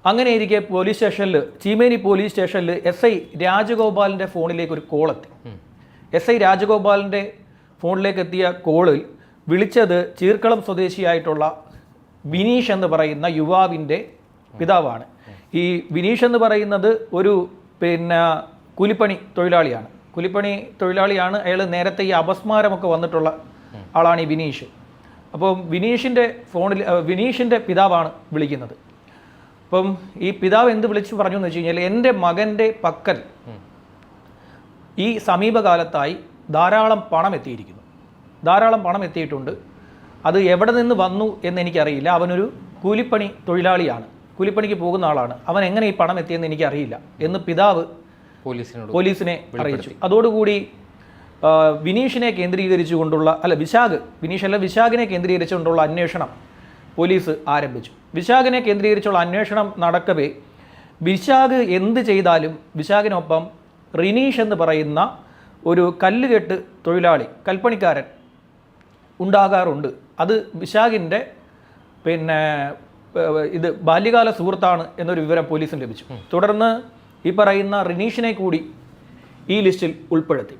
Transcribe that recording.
അങ്ങനെ ഇരിക്കെ പോലീസ് സ്റ്റേഷനിൽ ചീമേനി പോലീസ് സ്റ്റേഷനിൽ SI രാജഗോപാലിൻ്റെ ഫോണിലേക്ക് ഒരു കോളെത്തി. SI രാജഗോപാലിൻ്റെ ഫോണിലേക്ക് എത്തിയ കോളിൽ വിളിച്ചത് ചീർക്കളം സ്വദേശിയായിട്ടുള്ള വിനീഷ് എന്ന് പറയുന്ന യുവാവിൻ്റെ പിതാവാണ്. ഈ വിനീഷ് എന്ന് പറയുന്നത് ഒരു കൂലിപ്പണി തൊഴിലാളിയാണ്. അയാൾ നേരത്തെ ഈ അപസ്മാരമൊക്കെ വന്നിട്ടുള്ള ആളാണ് ഈ വിനീഷ്. അപ്പോൾ വിനീഷിൻ്റെ പിതാവാണ് വിളിക്കുന്നത്. അപ്പം ഈ പിതാവ് എന്ത് വിളിച്ചു പറഞ്ഞു എന്ന് വെച്ച് കഴിഞ്ഞാൽ, എൻ്റെ മകൻ്റെ പക്കൽ ഈ സമീപകാലത്തായി ധാരാളം പണം എത്തിയിട്ടുണ്ട്. അത് എവിടെ നിന്ന് വന്നു എന്ന് എനിക്കറിയില്ല. അവനൊരു കൂലിപ്പണി തൊഴിലാളിയാണ്, കൂലിപ്പണിക്ക് പോകുന്ന ആളാണ്. അവൻ എങ്ങനെ ഈ പണം എത്തിയെന്ന് എനിക്കറിയില്ല എന്ന് പിതാവ് പോലീസിനെ അറിയിച്ചു. അതോടുകൂടി വിനീഷിനെ കേന്ദ്രീകരിച്ചുകൊണ്ടുള്ള വിശാഖിനെ കേന്ദ്രീകരിച്ചുകൊണ്ടുള്ള അന്വേഷണം പോലീസ് ആരംഭിച്ചു. വിശാഖിനെ കേന്ദ്രീകരിച്ചുള്ള അന്വേഷണം നടക്കവേ വിശാഖ് എന്ത് ചെയ്താലും വിശാഖിനൊപ്പം റിനീഷ് എന്ന് പറയുന്ന ഒരു കല്ലുകെട്ട് തൊഴിലാളി, കൽപ്പണിക്കാരൻ ഉണ്ടാകാറുണ്ട്. അത് വിശാഖിൻ്റെ ഇത് ബാല്യകാല സുഹൃത്താണ് എന്നൊരു വിവരം പോലീസിന് ലഭിച്ചു. തുടർന്ന് ഈ പറയുന്ന റിനീഷിനെ കൂടി ഈ ലിസ്റ്റിൽ ഉൾപ്പെടുത്തി.